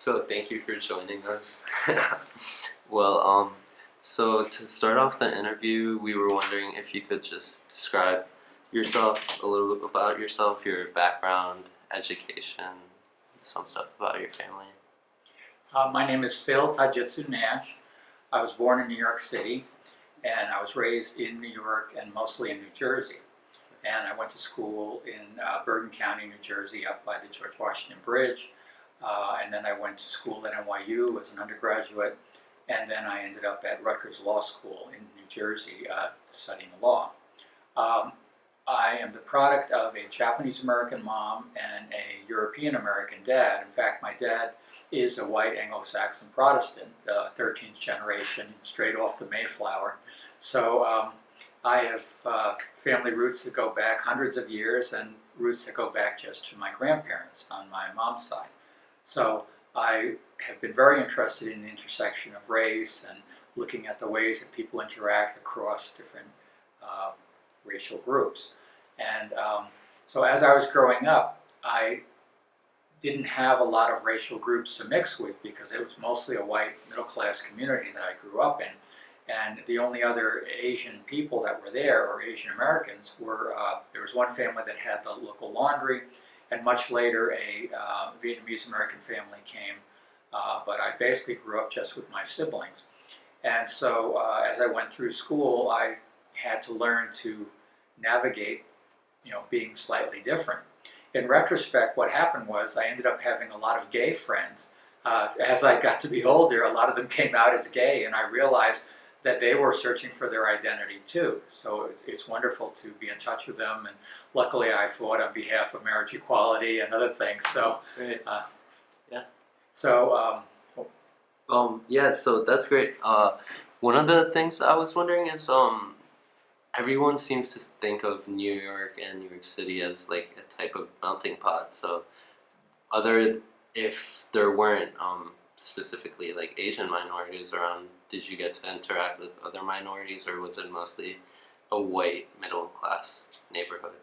So thank you for joining us. Well, so to start off the interview, we were wondering if you could just describe yourself, a little bit about yourself, your background, education, some stuff about your family. My name is Phil Tajitsu Nash. I was born in New York City, and I was raised in New York and mostly in New Jersey. And I went to school in Bergen County, New Jersey, up by the George Washington Bridge. And then I went to school at NYU as an undergraduate, and then I ended up at Rutgers Law School in New Jersey studying law. I am the product of a Japanese-American mom and a European-American dad. In fact, my dad is a white Anglo-Saxon Protestant, 13th generation, straight off the Mayflower. So I have family roots that go back hundreds of years and roots that go back just to my grandparents on my mom's side. So I have been very interested in the intersection of race and looking at the ways that people interact across different racial groups. And so as I was growing up, I didn't have a lot of racial groups to mix with because it was mostly a white middle-class community that I grew up in. And the only other Asian people that were there, or Asian Americans, were, there was one family that had the local laundry, and much later a Vietnamese American family came, but I basically grew up just with my siblings. And so as I went through school, I had to learn to navigate, being slightly different. In retrospect, what happened was I ended up having a lot of gay friends. As I got to be older, a lot of them came out as gay, and I realized that they were searching for their identity too. So it's wonderful to be in touch with them, and luckily I fought on behalf of marriage equality and other things. So, Great. Yeah. So, Yeah, so that's great. One of the things I was wondering is, everyone seems to think of New York and New York City as like a type of melting pot. So, if there weren't specifically like Asian minorities around, did you get to interact with other minorities, or was it mostly a white middle class neighborhood?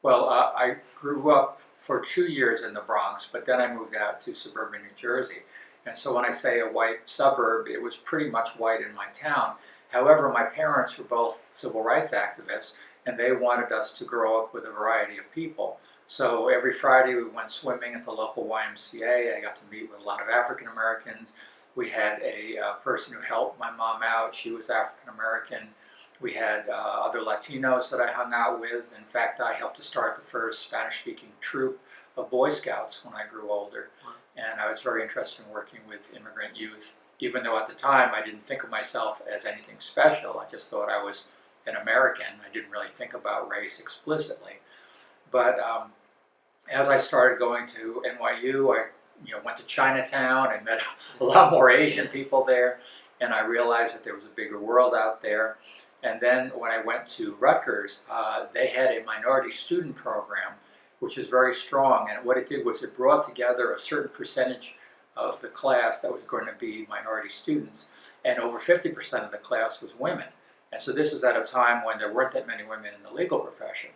well, I grew up for 2 years in the Bronx, but then I moved out to suburban New Jersey. And so when I say a white suburb, it was pretty much white in my town. However, my parents were both civil rights activists, and they wanted us to grow up with a variety of people. So every Friday we went swimming at the local YMCA. I got to meet with a lot of African Americans. We had a person who helped my mom out. She was African American. We had other Latinos that I hung out with. In fact, I helped to start the first Spanish-speaking troop of Boy Scouts when I grew older. Wow. And I was very interested in working with immigrant youth, even though at the time I didn't think of myself as anything special. I just thought I was an American. I didn't really think about race explicitly. But as I started going to NYU, I went to Chinatown. I met a lot more Asian people there, and I realized that there was a bigger world out there. And then when I went to Rutgers, they had a minority student program, which is very strong. And what it did was it brought together a certain percentage of the class that was going to be minority students, and over 50% of the class was women. And so this is at a time when there weren't that many women in the legal profession.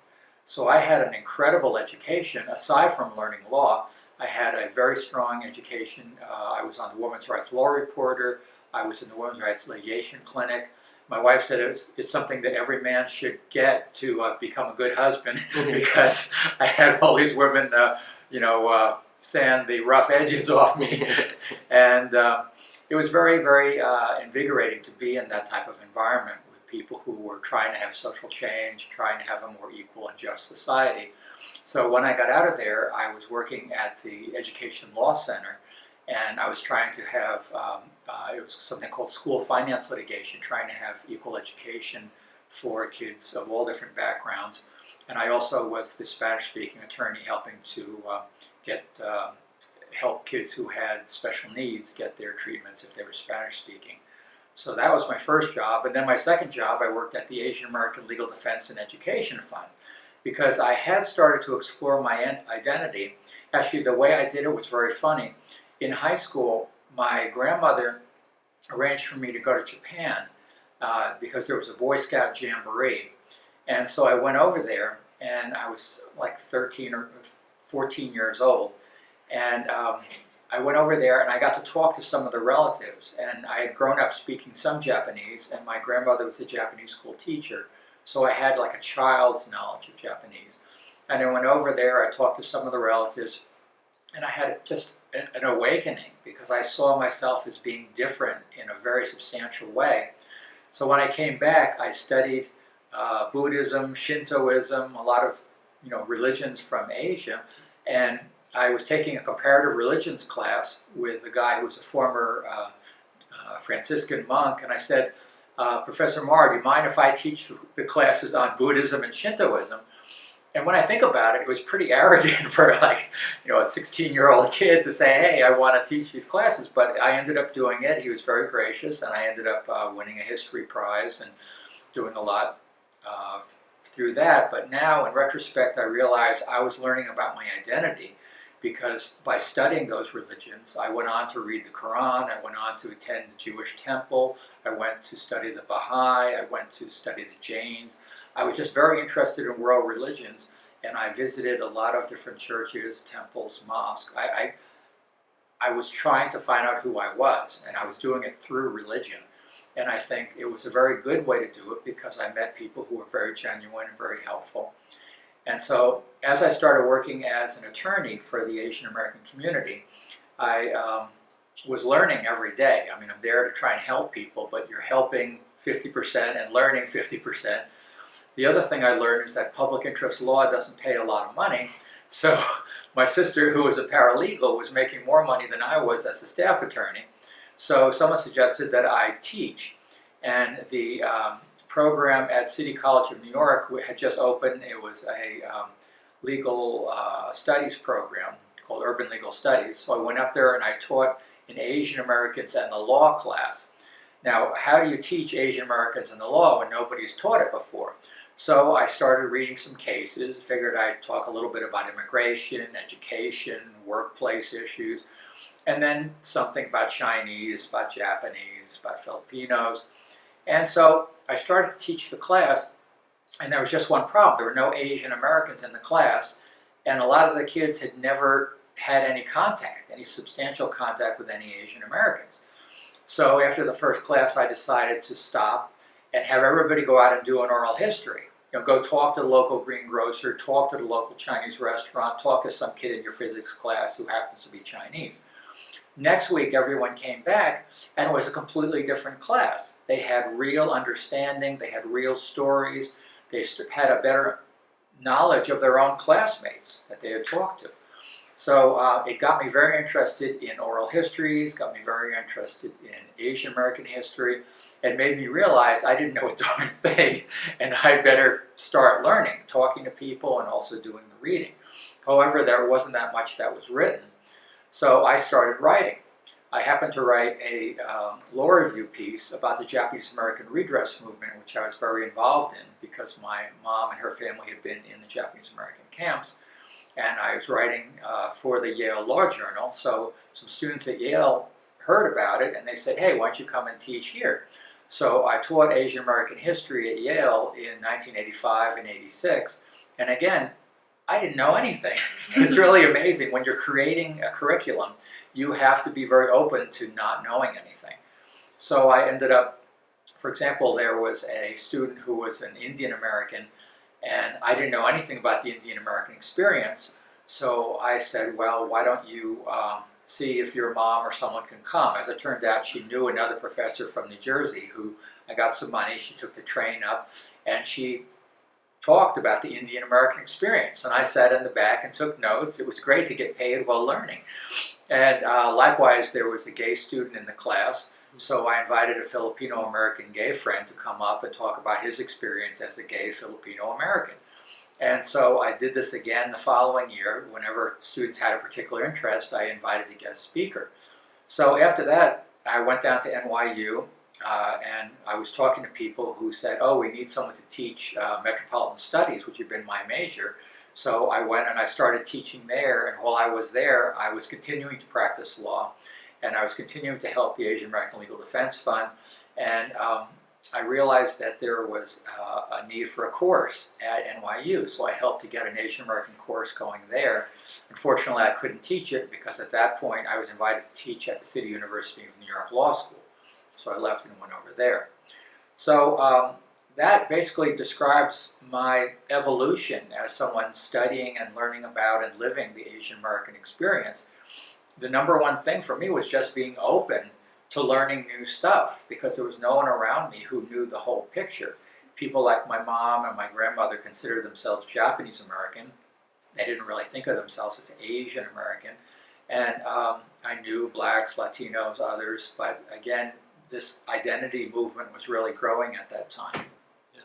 So I had an incredible education. Aside from learning law, I had a very strong education. I was on the Women's Rights Law Reporter. I was in the Women's Rights Litigation Clinic. My wife said it's something that every man should get to become a good husband, because I had all these women, sand the rough edges off me. And it was very, very invigorating to be in that type of environment with people who were trying to have social change, trying to have a more equal and just society. So when I got out of there, I was working at the Education Law Center, and I was trying to have, it was something called school finance litigation, trying to have equal education for kids of all different backgrounds. And I also was the Spanish-speaking attorney helping to help kids who had special needs get their treatments if they were Spanish-speaking. So that was my first job. And then my second job, I worked at the Asian American Legal Defense and Education Fund, because I had started to explore my identity. Actually, the way I did it was very funny. In high school, my grandmother arranged for me to go to Japan because there was a Boy Scout jamboree. And so I went over there, and I was like 13 or 14 years old. And I went over there and I got to talk to some of the relatives. And I had grown up speaking some Japanese, and my grandmother was a Japanese school teacher. So I had like a child's knowledge of Japanese. And I went over there, I talked to some of the relatives, and I had just an awakening because I saw myself as being different in a very substantial way. So when I came back, I studied Buddhism, Shintoism, a lot of religions from Asia, and I was taking a comparative religions class with a guy who was a former Franciscan monk, and I said, Professor Marr, do you mind if I teach the classes on Buddhism and Shintoism? And when I think about it, it was pretty arrogant for like, a 16-year-old kid to say, hey, I want to teach these classes. But I ended up doing it. He was very gracious, and I ended up winning a history prize and doing a lot through that. But now, in retrospect, I realized I was learning about my identity because by studying those religions, I went on to read the Quran, I went on to attend the Jewish temple, I went to study the Baha'i, I went to study the Jains. I was just very interested in world religions, and I visited a lot of different churches, temples, mosques. I was trying to find out who I was, and I was doing it through religion. And I think it was a very good way to do it because I met people who were very genuine and very helpful. And so as I started working as an attorney for the Asian American community, I was learning every day. I mean, I'm there to try and help people, but you're helping 50% and learning 50%. The other thing I learned is that public interest law doesn't pay a lot of money. So my sister, who was a paralegal, was making more money than I was as a staff attorney. So someone suggested that I teach. And the program at City College of New York had just opened. It was a legal studies program called Urban Legal Studies. So I went up there and I taught in Asian Americans and the law class. Now, how do you teach Asian Americans and the law when nobody's taught it before? So I started reading some cases, figured I'd talk a little bit about immigration, education, workplace issues, and then something about Chinese, about Japanese, about Filipinos. And so I started to teach the class, and there was just one problem. There were no Asian Americans in the class, and a lot of the kids had never had any contact, any substantial contact with any Asian Americans. So after the first class, I decided to stop and have everybody go out and do an oral history. Go talk to the local greengrocer, talk to the local Chinese restaurant, talk to some kid in your physics class who happens to be Chinese. Next week, everyone came back, and it was a completely different class. They had real understanding, they had real stories, they had a better knowledge of their own classmates that they had talked to. So it got me very interested in oral histories, got me very interested in Asian American history. It made me realize I didn't know a darn thing, and I better start learning, talking to people, and also doing the reading. However, there wasn't that much that was written. So I started writing. I happened to write a law review piece about the Japanese American redress movement, which I was very involved in because my mom and her family had been in the Japanese American camps. And I was writing for the Yale Law Journal, so some students at Yale heard about it and they said, hey, why don't you come and teach here? So I taught Asian American history at Yale in 1985 and 86, and again, I didn't know anything. It's really amazing. When you're creating a curriculum, you have to be very open to not knowing anything. So I ended up, for example, there was a student who was an Indian American, and I didn't know anything about the Indian American experience. So I said, well, why don't you see if your mom or someone can come? As it turned out, she knew another professor from New Jersey who I got some money. She took the train up, and she talked about the Indian American experience. And I sat in the back and took notes. It was great to get paid while learning. And likewise, there was a gay student in the class. So I invited a Filipino American gay friend to come up and talk about his experience as a gay Filipino American. And so I did this again the following year. Whenever students had a particular interest, I invited a guest speaker. So after that, I went down to NYU, and I was talking to people who said, oh, we need someone to teach metropolitan studies, which had been my major. So I went and I started teaching there, and while I was there, I was continuing to practice law, and I was continuing to help the Asian American Legal Defense Fund. And I realized that there was a need for a course at NYU, so I helped to get an Asian American course going there. Unfortunately, I couldn't teach it because at that point I was invited to teach at the City University of New York Law School. So I left and went over there. So that basically describes my evolution as someone studying and learning about and living the Asian American experience. The number one thing for me was just being open to learning new stuff because there was no one around me who knew the whole picture. People like my mom and my grandmother considered themselves Japanese American. They didn't really think of themselves as Asian American. And I knew blacks, Latinos, others, but again, this identity movement was really growing at that time. Yeah.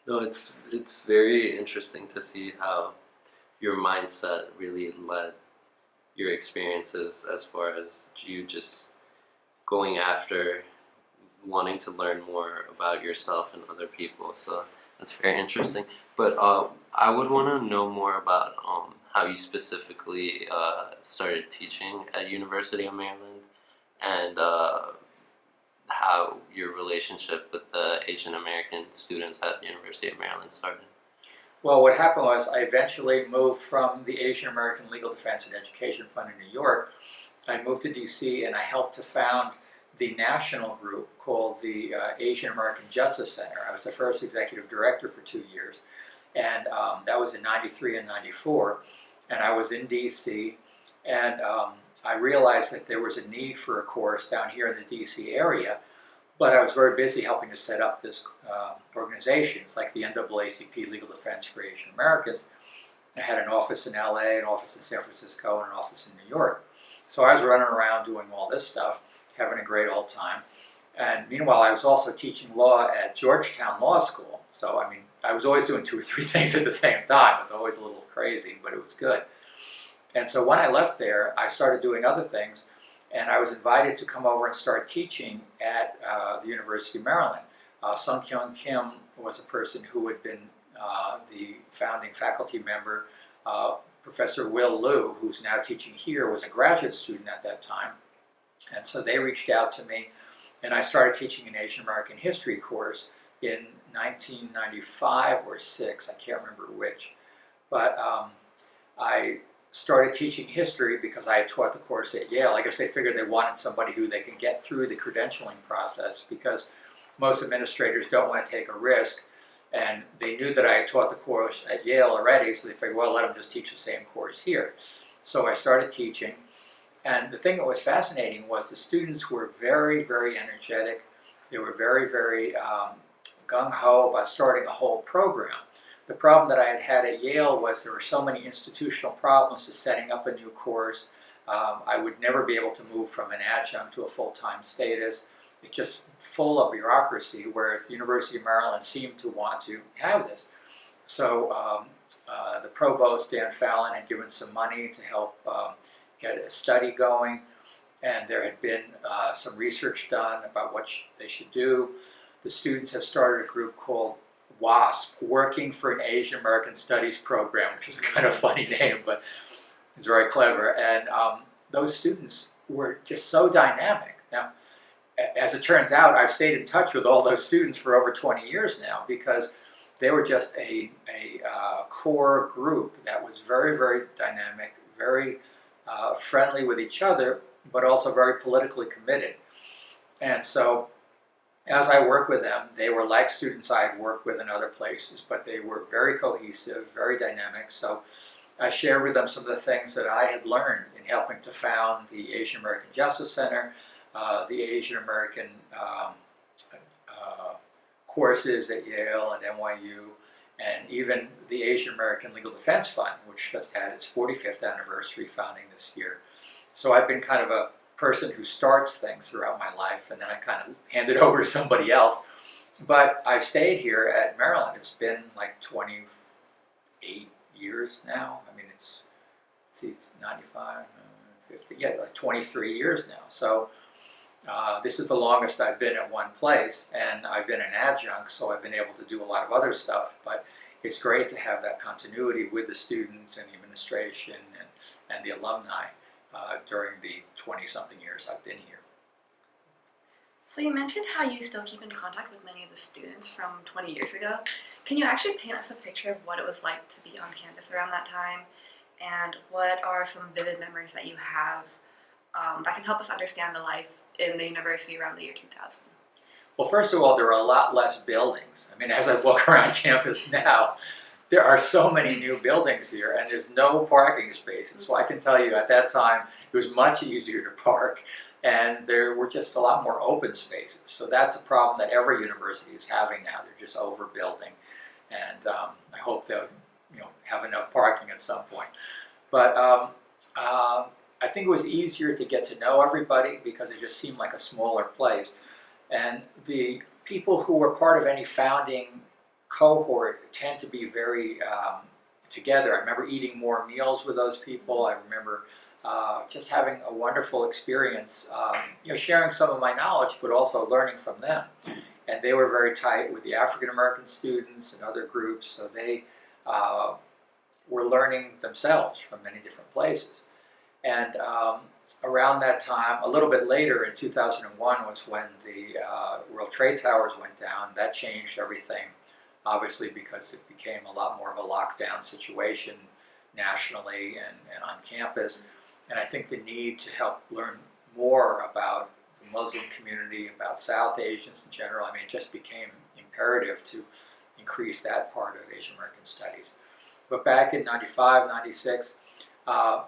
No, it's very interesting to see how your mindset really led your experiences as far as you just going after wanting to learn more about yourself and other people. So that's very interesting. But I would want to know more about how you specifically started teaching at University of Maryland and how your relationship with the Asian American students at University of Maryland started. Well, what happened was I eventually moved from the Asian American Legal Defense and Education Fund in New York. I moved to DC and I helped to found the national group called the Asian American Justice Center. I was the first executive director for 2 years, and that was in '93 and '94. And I was in DC, and I realized that there was a need for a course down here in the DC area, but I was very busy helping to set up this organizations like the NAACP Legal Defense for Asian Americans. I had an office in LA, an office in San Francisco, and an office in New York. So I was running around doing all this stuff, having a great old time. And meanwhile, I was also teaching law at Georgetown Law School. So, I mean, I was always doing 2 or 3 things at the same time. It was always a little crazy, but it was good. And so when I left there, I started doing other things, and I was invited to come over and start teaching at the University of Maryland. Sung Kyung Kim was a person who had been the founding faculty member. Professor Will Liu, who's now teaching here, was a graduate student at that time. And so they reached out to me, and I started teaching an Asian American history course in 1995 or 6, I can't remember which. But I started teaching history because I had taught the course at Yale. I guess they figured they wanted somebody who they could get through the credentialing process because most administrators don't want to take a risk. And they knew that I had taught the course at Yale already, so they figured, well, let them just teach the same course here. So I started teaching. And the thing that was fascinating was the students were very, very energetic. They were very, very gung-ho about starting a whole program. The problem that I had had at Yale was there were so many institutional problems to setting up a new course. I would never be able to move from an adjunct to a full-time status. It's just full of bureaucracy, whereas the University of Maryland seemed to want to have this. So the provost, Dan Fallon, had given some money to help get a study going, and there had been some research done about what they should do. The students have started a group called WASP, Working for an Asian American Studies Program, which is a kind of funny name, but it's very clever. And those students were just so dynamic. Now, as it turns out, I've stayed in touch with all those students for over 20 years now because they were just a core group that was very, very dynamic, very friendly with each other, but also very politically committed. And so as I worked with them, they were like students I had worked with in other places, but they were very cohesive, very dynamic. So I shared with them some of the things that I had learned in helping to found the Asian American Justice Center, the Asian American courses at Yale and NYU, and even the Asian American Legal Defense Fund, which just had its 45th anniversary founding this year. So I've been kind of a person who starts things throughout my life, and then I kind of hand it over to somebody else. But I've stayed here at Maryland. It's been like 28 years now. I mean, it's 95, 50, yeah, like 23 years now. So this is the longest I've been at one place, and I've been an adjunct, so I've been able to do a lot of other stuff, but it's great to have that continuity with the students and the administration and the alumni during the 20-something years I've been here. So you mentioned how you still keep in contact with many of the students from 20 years ago. Can you actually paint us a picture of what it was like to be on campus around that time? And what are some vivid memories that you have that can help us understand the life in the university around the year 2000? Well, first of all, there are a lot less buildings. I mean, as I walk around campus now, there are so many new buildings here, and there's no parking spaces. So I can tell you at that time, it was much easier to park, and there were just a lot more open spaces. So that's a problem that every university is having now. They're just overbuilding, and I hope they'll have enough parking at some point. But I think it was easier to get to know everybody because it just seemed like a smaller place. And the people who were part of any founding cohort tend to be very together. I remember eating more meals with those people. I remember just having a wonderful experience, sharing some of my knowledge, but also learning from them. And they were very tight with the African American students and other groups, so they were learning themselves from many different places. And around that time, a little bit later in 2001 was when the World Trade Towers went down. That changed everything, obviously, because it became a lot more of a lockdown situation nationally and on campus. And I think the need to help learn more about the Muslim community, about South Asians in general, I mean, it just became imperative to increase that part of Asian American studies. But back in 95, 96,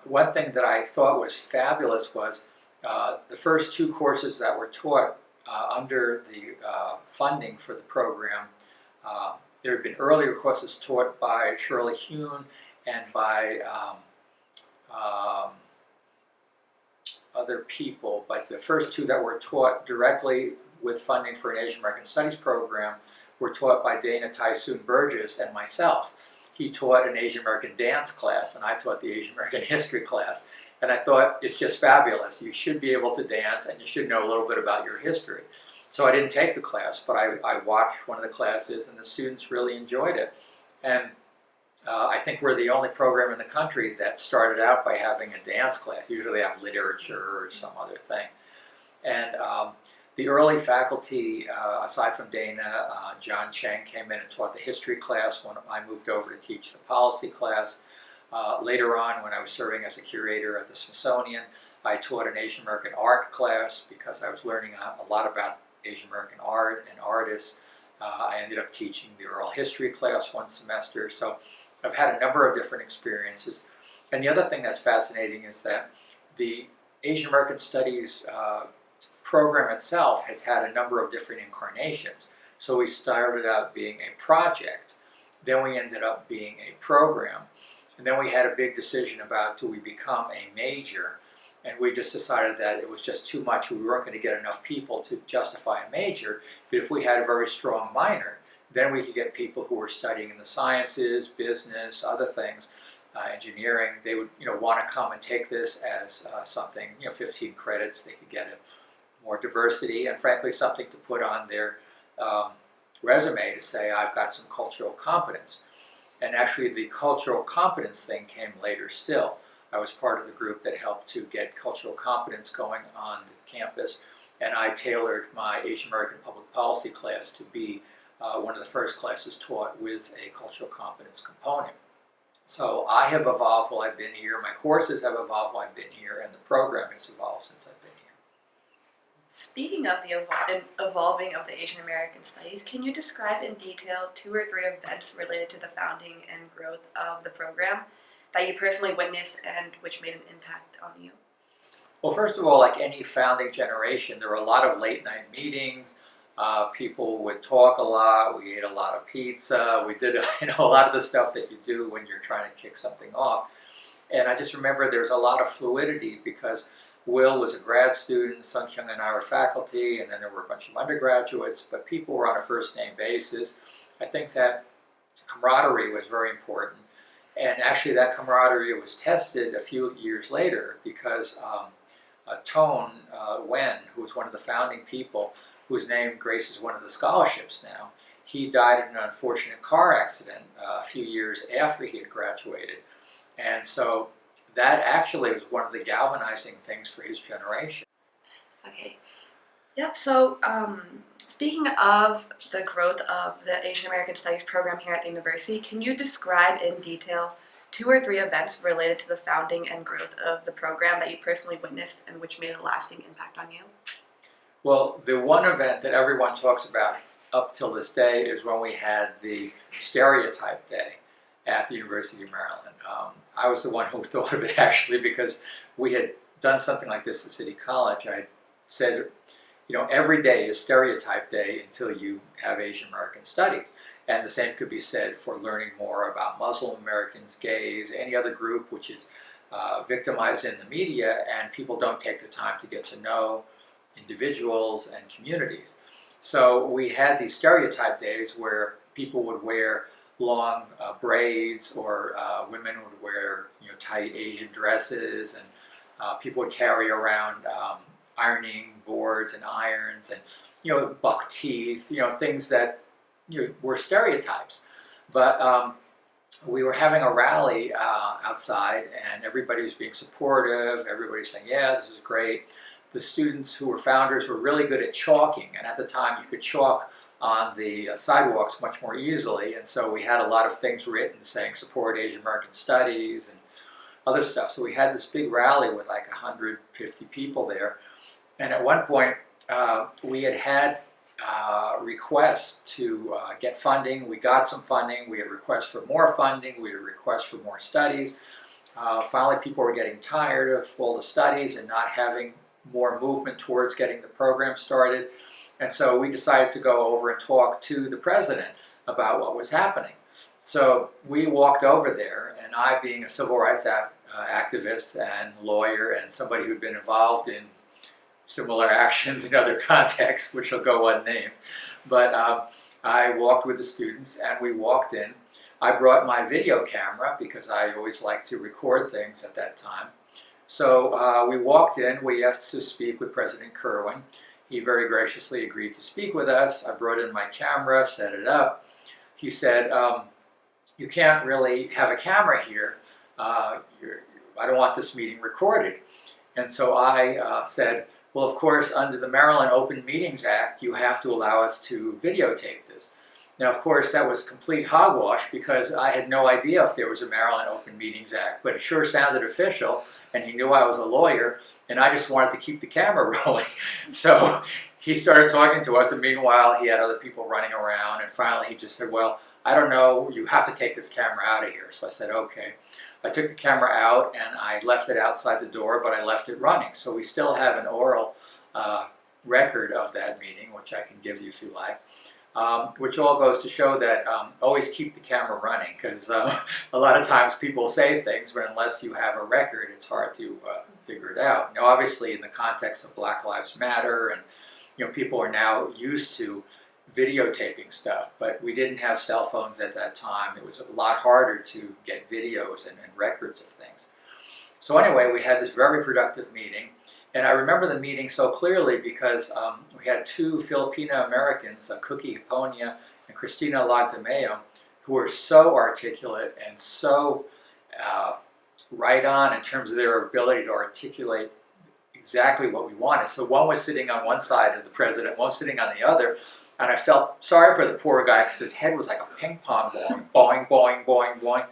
one thing that I thought was fabulous was the first two courses that were taught under the funding for the program. There had been earlier courses taught by Shirley Hune and by other people, but the first two that were taught directly with funding for an Asian American Studies program were taught by Dana Tysoon Burgess and myself. He taught an Asian American dance class, and I taught the Asian American history class. And I thought, it's just fabulous. You should be able to dance, and you should know a little bit about your history. So I didn't take the class, but I watched one of the classes, and the students really enjoyed it. And I think we're the only program in the country that started out by having a dance class. Usually they have literature or some other thing. And the early faculty, aside from Dana, John Cheng came in and taught the history class when I moved over to teach the policy class. Later on, when I was serving as a curator at the Smithsonian, I taught an Asian American art class because I was learning a lot about Asian American art and artists. I ended up teaching the oral history class one semester. So I've had a number of different experiences. And the other thing that's fascinating is that the Asian American Studies program itself has had a number of different incarnations. So we started out being a project, then we ended up being a program, and then we had a big decision about, do we become a major? And we just decided that it was just too much. We weren't going to get enough people to justify a major, but if we had a very strong minor, then we could get people who were studying in the sciences, business, other things, engineering. They would want to come and take this as something, 15 credits. They could get more diversity and frankly something to put on their resume to say, I've got some cultural competence. And actually the cultural competence thing came later still. I was part of the group that helped to get cultural competence going on the campus, and I tailored my Asian American Public Policy class to be one of the first classes taught with a cultural competence component. So I have evolved while I've been here, my courses have evolved while I've been here, and the program has evolved since I've been here. Speaking of the evolving of the Asian American Studies, can you describe in detail 2 or 3 events related to the founding and growth of the program that you personally witnessed and which made an impact on you? Well, first of all, like any founding generation, there were a lot of late night meetings. People would talk a lot. We ate a lot of pizza. We did a lot of the stuff that you do when you're trying to kick something off. And I just remember there's a lot of fluidity because Will was a grad student, Sung Kyung and I were faculty, and then there were a bunch of undergraduates, but people were on a first name basis. I think that camaraderie was very important. And actually that camaraderie was tested a few years later because Tann, Wen, who was one of the founding people, whose name graces one of the scholarships now, he died in an unfortunate car accident a few years after he had graduated. And so that actually was one of the galvanizing things for his generation. Okay. Yep. So, speaking of the growth of the Asian American Studies program here at the university, can you describe in detail 2 or 3 events related to the founding and growth of the program that you personally witnessed and which made a lasting impact on you? Well, the one event that everyone talks about up till this day is when we had the stereotype day at the University of Maryland. I was the one who thought of it actually because we had done something like this at City College. I said, you know, every day is stereotype day until you have Asian American studies. And the same could be said for learning more about Muslim Americans, gays, any other group which is victimized in the media, and people don't take the time to get to know individuals and communities. So we had these stereotype days where people would wear long braids, or women would wear, you know, tight Asian dresses, and people would carry around ironing boards and irons, and, you know, buck teeth, you know, things that, you know, were stereotypes. But we were having a rally outside, and everybody was being supportive. Everybody was saying, yeah, this is great. The students who were founders were really good at chalking, and at the time you could chalk on the sidewalks much more easily, and so we had a lot of things written saying support Asian American studies and other stuff. So we had this big rally with like 150 people there, and at one point we had requests to get funding. We got some funding. We had requests for more funding. We had requests for more studies. Finally, people were getting tired of all the studies and not having more movement towards getting the program started. And so we decided to go over and talk to the president about what was happening. So we walked over there, and I, being a civil rights activist and lawyer and somebody who'd been involved in similar actions in other contexts, which will go unnamed, but I walked with the students, and we walked in. I brought my video camera because I always like to record things at that time. So we walked in. We asked to speak with President Kerwin. He very graciously agreed to speak with us. I brought in my camera, set it up. He said, you can't really have a camera here. I don't want this meeting recorded. And so I said, well, of course, under the Maryland Open Meetings Act, you have to allow us to videotape this. Now, of course, that was complete hogwash because I had no idea if there was a Maryland Open Meetings Act, but it sure sounded official, and he knew I was a lawyer, and I just wanted to keep the camera rolling. So he started talking to us, and meanwhile, he had other people running around, and finally he just said, well, I don't know, you have to take this camera out of here. So I said, okay. I took the camera out, and I left it outside the door, but I left it running. So we still have an oral record of that meeting, which I can give you if you like. Which all goes to show that always keep the camera running, because a lot of times people say things, but unless you have a record, it's hard to figure it out. Now, obviously, in the context of Black Lives Matter, and, you know, people are now used to videotaping stuff, but we didn't have cell phones at that time. It was a lot harder to get videos and records of things. So anyway, we had this very productive meeting. And I remember the meeting so clearly because we had 2 Filipino Americans, Cookie Hiponia and Christina Lagdameo, who were so articulate and so right on in terms of their ability to articulate exactly what we wanted. So one was sitting on one side of the president, one was sitting on the other, and I felt sorry for the poor guy because his head was like a ping pong ball, boing, boing, boing, boing.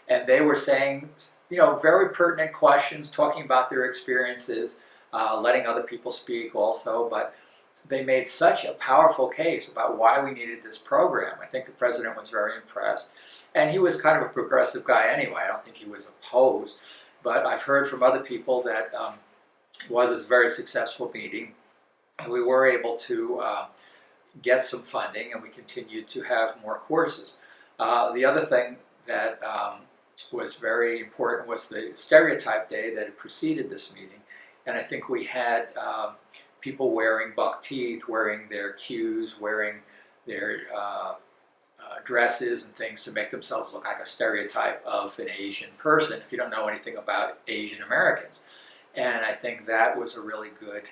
And they were saying, you know, very pertinent questions, talking about their experiences, letting other people speak also, but they made such a powerful case about why we needed this program. I think the president was very impressed, and he was kind of a progressive guy anyway. I don't think he was opposed, but I've heard from other people that it was a very successful meeting, and we were able to get some funding, and we continued to have more courses. The other thing that was very important was the stereotype day that had preceded this meeting. And I think we had people wearing buck teeth, wearing their cues, wearing their dresses and things to make themselves look like a stereotype of an Asian person, if you don't know anything about Asian Americans. And I think that was a really good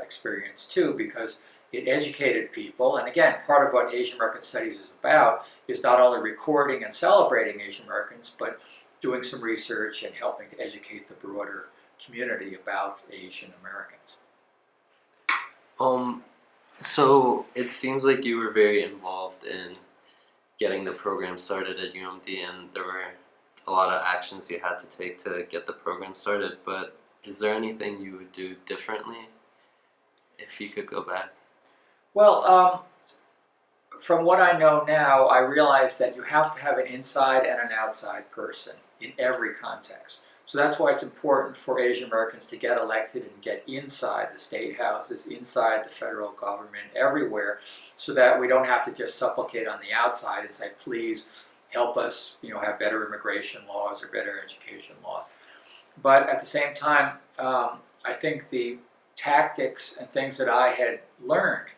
experience too, because it educated people. And again, part of what Asian American Studies is about is not only recording and celebrating Asian Americans, but doing some research and helping to educate the broader community about Asian Americans. So it seems like you were very involved in getting the program started at UMD, and there were a lot of actions you had to take to get the program started. But is there anything you would do differently if you could go back? Well, from what I know now, I realize that you have to have an inside and an outside person in every context. So that's why it's important for Asian Americans to get elected and get inside the state houses, inside the federal government, everywhere, so that we don't have to just supplicate on the outside and say, please help us, have better immigration laws or better education laws. But at the same time, I think the tactics and things that I had learned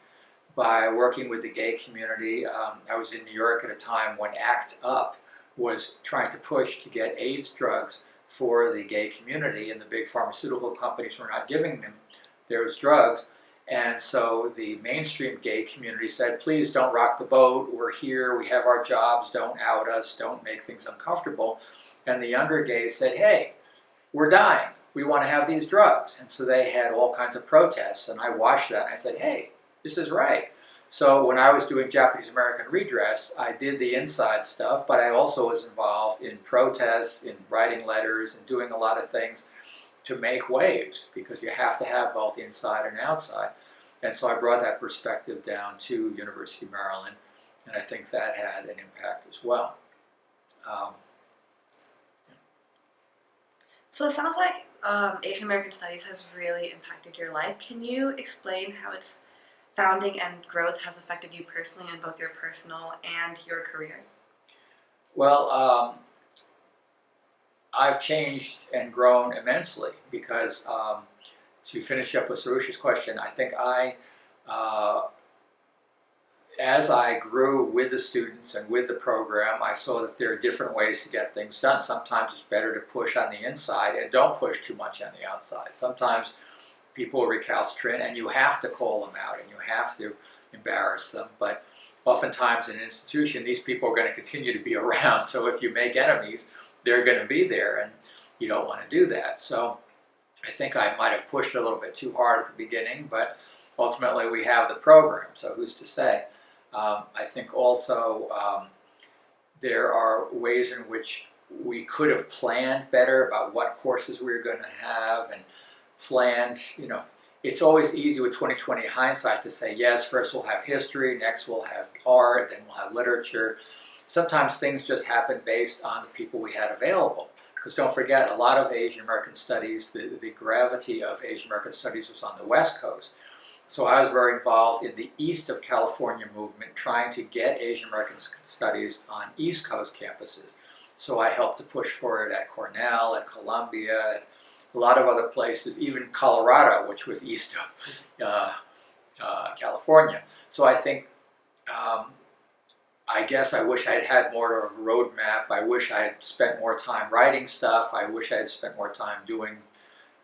by working with the gay community. I was in New York at a time when ACT UP was trying to push to get AIDS drugs for the gay community, and the big pharmaceutical companies were not giving them those drugs. And so the mainstream gay community said, please don't rock the boat, we're here, we have our jobs, don't out us, don't make things uncomfortable. And the younger gays said, hey, we're dying, we want to have these drugs. And so they had all kinds of protests, and I watched that and I said, hey, this is right. So when I was doing Japanese American redress, I did the inside stuff, but I also was involved in protests, in writing letters, and doing a lot of things to make waves, because you have to have both inside and outside. And so I brought that perspective down to University of Maryland, and I think that had an impact as well. So it sounds like Asian American Studies has really impacted your life. Can you explain how its founding and growth has affected you personally in both your personal and your career? Well, I've changed and grown immensely because, to finish up with Soroush's question, I think as I grew with the students and with the program, I saw that there are different ways to get things done. Sometimes it's better to push on the inside and don't push too much on the outside. Sometimes people are recalcitrant and you have to call them out and you have to embarrass them. But oftentimes in an institution, these people are going to continue to be around. So if you make enemies, they're going to be there, and you don't want to do that. So I think I might have pushed a little bit too hard at the beginning, but ultimately we have the program, so who's to say? I think also there are ways in which we could have planned better about what courses we were going to have and planned, it's always easy with 2020 hindsight to say, yes, first we'll have history, next we'll have art, then we'll have literature. Sometimes things just happen based on the people we had available. Because don't forget, a lot of Asian American studies, the gravity of Asian American studies was on the West Coast. So I was very involved in the East of California movement, trying to get Asian American studies on East Coast campuses. So I helped to push for it at Cornell, at Columbia, at a lot of other places, even Colorado, which was east of California. So I think, I guess I wish I had had more of a roadmap. I wish I had spent more time writing stuff. I wish I had spent more time doing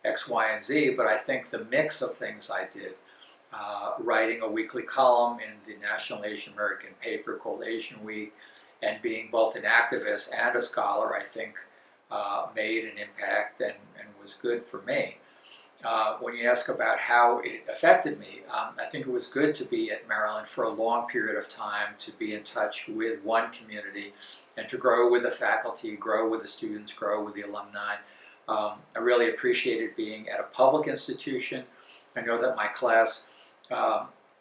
X, Y, and Z. But I think the mix of things I did, writing a weekly column in the National Asian American paper called Asian Week, and being both an activist and a scholar, I think made an impact and was good for me. When you ask about how it affected me, I think it was good to be at Maryland for a long period of time, to be in touch with one community and to grow with the faculty, grow with the students, grow with the alumni. I really appreciated being at a public institution. I know that my class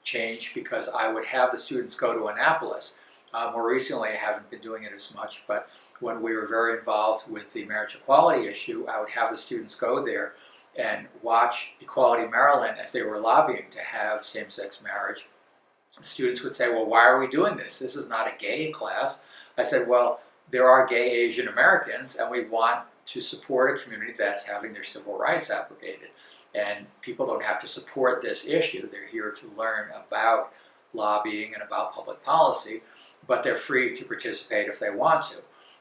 changed because I would have the students go to Annapolis. More recently, I haven't been doing it as much, but when we were very involved with the marriage equality issue, I would have the students go there and watch Equality Maryland as they were lobbying to have same-sex marriage. Students would say, well, why are we doing this? This is not a gay class. I said, well, there are gay Asian Americans, and we want to support a community that's having their civil rights abrogated. And people don't have to support this issue. They're here to learn about lobbying and about public policy, but they're free to participate if they want to.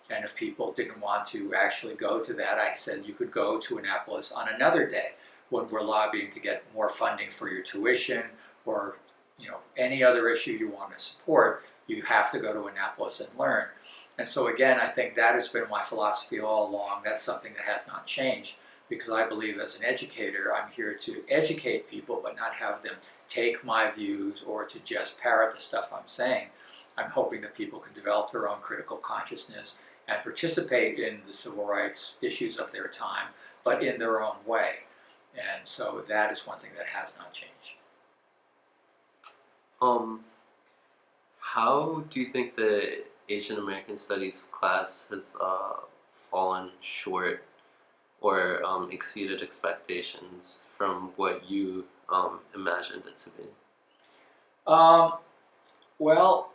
And if people didn't want to actually go to that, I said you could go to Annapolis on another day when we're lobbying to get more funding for your tuition, or any other issue you want to support. You have to go to Annapolis and learn. And so again, I think that has been my philosophy all along. That's something that has not changed. because I believe as an educator, I'm here to educate people, but not have them take my views or to just parrot the stuff I'm saying. I'm hoping that people can develop their own critical consciousness and participate in the civil rights issues of their time, but in their own way. And so that is one thing that has not changed. How do you think the Asian American Studies class has fallen short or exceeded expectations from what you imagined it to be? Well,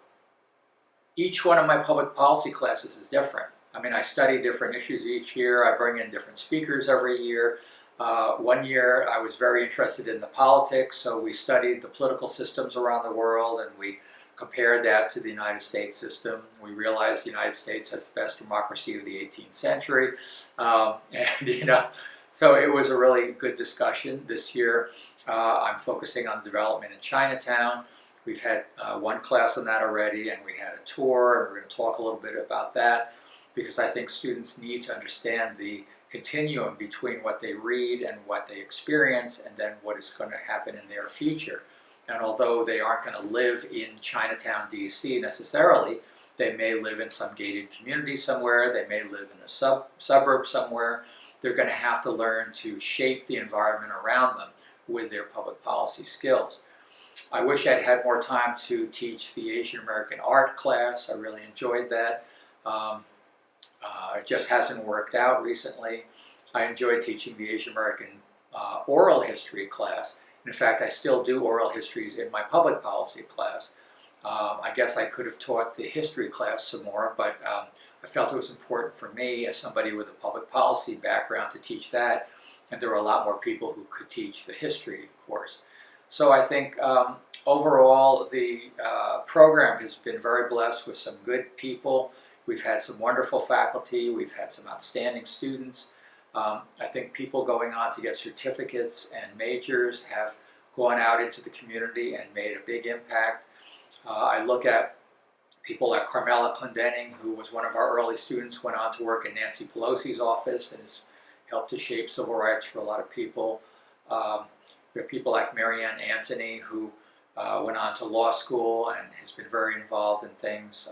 each one of my public policy classes is different. I mean, I study different issues each year. I bring in different speakers every year. One year I was very interested in the politics, so we studied the political systems around the world and we compared that to the United States system. We realized the United States has the best democracy of the 18th century. So it was a really good discussion. This year I'm focusing on development in Chinatown. We've had one class on that already, and we had a tour, and we're going to talk a little bit about that, because I think students need to understand the continuum between what they read and what they experience, and then what is going to happen in their future. And although they aren't going to live in Chinatown, DC necessarily, they may live in some gated community somewhere, they may live in a suburb somewhere. They're going to have to learn to shape the environment around them with their public policy skills. I wish I'd had more time to teach the Asian American art class. I really enjoyed that. It just hasn't worked out recently. I enjoyed teaching the Asian American oral history class. In fact, I still do oral histories in my public policy class. I guess I could have taught the history class some more, but I felt it was important for me as somebody with a public policy background to teach that, and there were a lot more people who could teach the history course. So I think overall the program has been very blessed with some good people. We've had some wonderful faculty, we've had some outstanding students. I think people going on to get certificates and majors have gone out into the community and made a big impact. I look at people like Carmela Clendenning, who was one of our early students, went on to work in Nancy Pelosi's office and has helped to shape civil rights for a lot of people. We have people like Marianne Anthony, who went on to law school and has been very involved in things.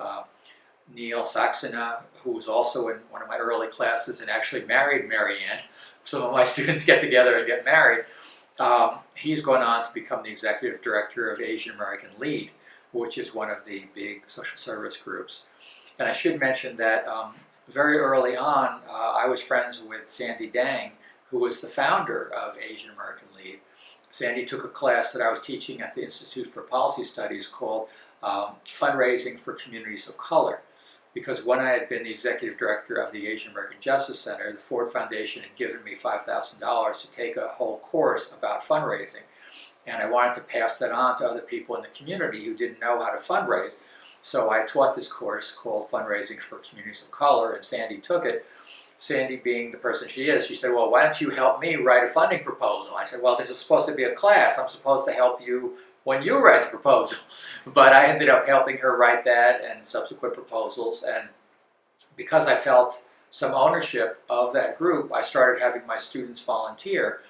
Neil Saxena, who was also in one of my early classes and actually married Marianne. Some of my students get together and get married. He's gone on to become the executive director of Asian American Lead, which is one of the big social service groups. And I should mention that very early on, I was friends with Sandy Dang, who was the founder of Asian American Lead. Sandy took a class that I was teaching at the Institute for Policy Studies called Fundraising for Communities of Color. Because when I had been the executive director of the Asian American Justice Center, the Ford Foundation had given me $5,000 to take a whole course about fundraising. And I wanted to pass that on to other people in the community who didn't know how to fundraise. So I taught this course called Fundraising for Communities of Color, and Sandy took it. Sandy, being the person she is, she said, well, why don't you help me write a funding proposal? I said, well, this is supposed to be a class. I'm supposed to help you when you write the proposal. But I ended up helping her write that and subsequent proposals. And because I felt some ownership of that group, I started having my students volunteer.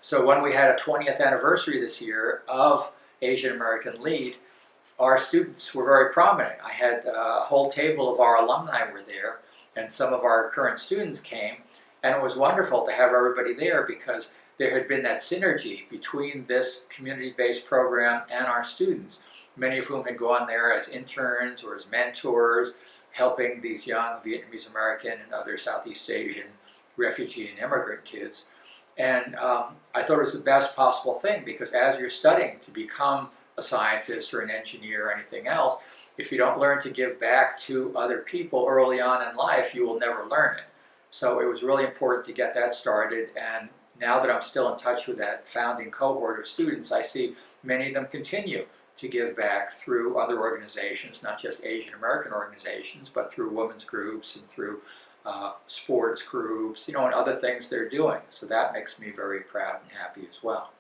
So when we had a 20th anniversary this year of Asian American Lead, our students were very prominent. I had a whole table of our alumni were there, and some of our current students came, and it was wonderful to have everybody there because there had been that synergy between this community-based program and our students, many of whom had gone there as interns or as mentors, helping these young Vietnamese American and other Southeast Asian refugee and immigrant kids. And I thought it was the best possible thing because as you're studying to become a scientist or an engineer or anything else, if you don't learn to give back to other people early on in life, you will never learn it. So it was really important to get that started, and now that I'm still in touch with that founding cohort of students, I see many of them continue to give back through other organizations, not just Asian American organizations, but through women's groups and through sports groups, and other things they're doing. So that makes me very proud and happy as well.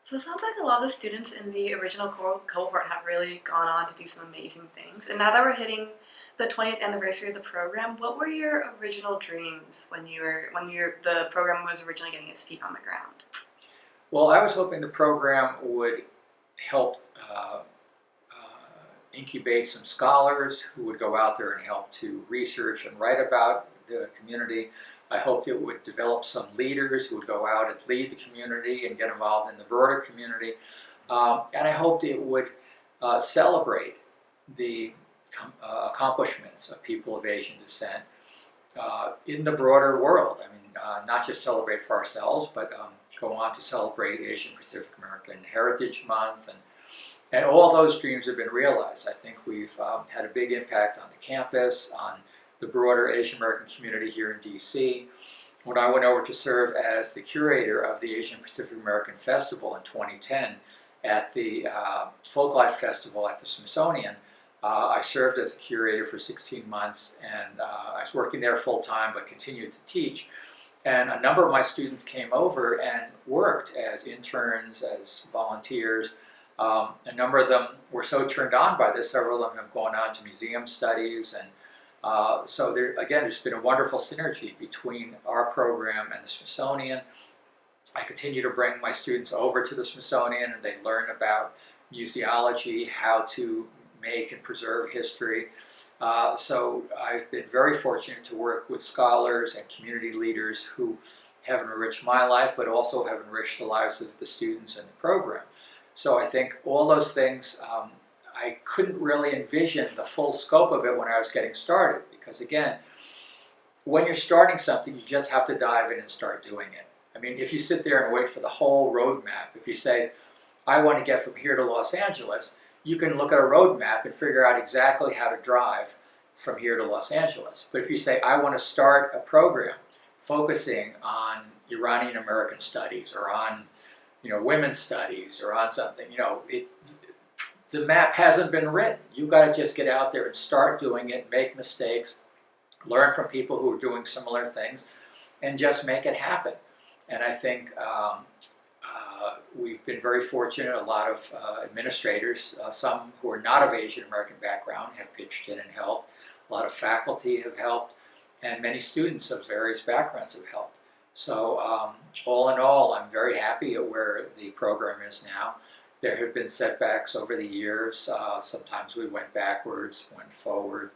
So it sounds like a lot of the students in the original cohort have really gone on to do some amazing things. And now that we're hitting the 20th anniversary of the program, what were your original dreams when the program was originally getting its feet on the ground? Well, I was hoping the program would help incubate some scholars who would go out there and help to research and write about the community. I hoped it would develop some leaders who would go out and lead the community and get involved in the broader community. And I hoped it would celebrate the accomplishments of people of Asian descent in the broader world. I mean, not just celebrate for ourselves, but go on to celebrate Asian Pacific American Heritage Month, and all those dreams have been realized. I think we've had a big impact on the campus, on the broader Asian American community here in DC. When I went over to serve as the curator of the Asian Pacific American Festival in 2010 at the Folklife Festival at the Smithsonian, I served as a curator for 16 months, and I was working there full-time but continued to teach. And a number of my students came over and worked as interns, as volunteers. A number of them were so turned on by this, several of them have gone on to museum studies, and so there's been a wonderful synergy between our program and the Smithsonian. I continue to bring my students over to the Smithsonian, and they learn about museology, how to make and preserve history. So I've been very fortunate to work with scholars and community leaders who have enriched my life, but also have enriched the lives of the students in the program. So I think all those things, I couldn't really envision the full scope of it when I was getting started, because again, when you're starting something, you just have to dive in and start doing it. I mean, if you sit there and wait for the whole roadmap, if you say, I want to get from here to Los Angeles, you can look at a roadmap and figure out exactly how to drive from here to Los Angeles. But if you say, I want to start a program focusing on Iranian American studies, or on women's studies, or on something, the map hasn't been written. You've got to just get out there and start doing it, make mistakes, learn from people who are doing similar things, and just make it happen. And I think we've been very fortunate. A lot of administrators, some who are not of Asian American background, have pitched in and helped. A lot of faculty have helped, and many students of various backgrounds have helped. So all in all, I'm very happy at where the program is now. There have been setbacks over the years. Sometimes we went backwards, went forward.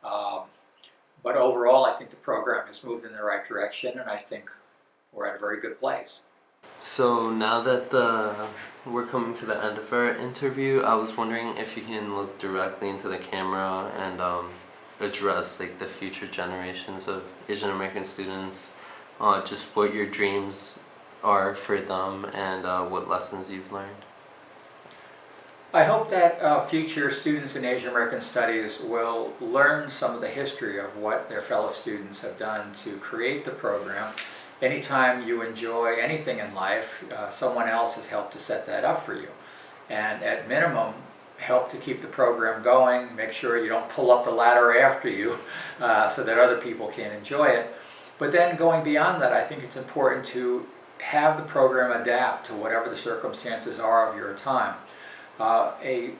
But overall, I think the program has moved in the right direction, and I think we're at a very good place. So now that we're coming to the end of our interview, I was wondering if you can look directly into the camera and address the future generations of Asian American students, just what your dreams are for them, and what lessons you've learned. I hope that future students in Asian American Studies will learn some of the history of what their fellow students have done to create the program. Anytime you enjoy anything in life, someone else has helped to set that up for you. And at minimum, help to keep the program going, make sure you don't pull up the ladder after you so that other people can enjoy it. But then going beyond that, I think it's important to have the program adapt to whatever the circumstances are of your time. A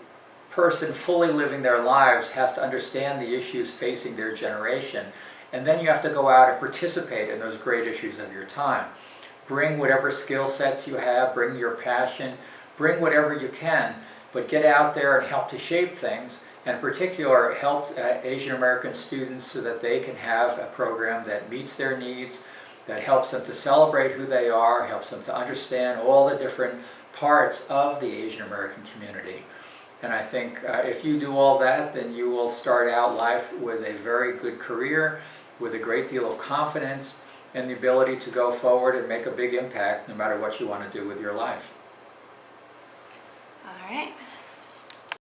person fully living their lives has to understand the issues facing their generation, and then you have to go out and participate in those great issues of your time. Bring whatever skill sets you have, bring your passion, bring whatever you can, but get out there and help to shape things, and in particular help Asian American students so that they can have a program that meets their needs, that helps them to celebrate who they are, helps them to understand all the different parts of the Asian American community. And I think if you do all that, then you will start out life with a very good career, with a great deal of confidence, and the ability to go forward and make a big impact no matter what you want to do with your life. All right.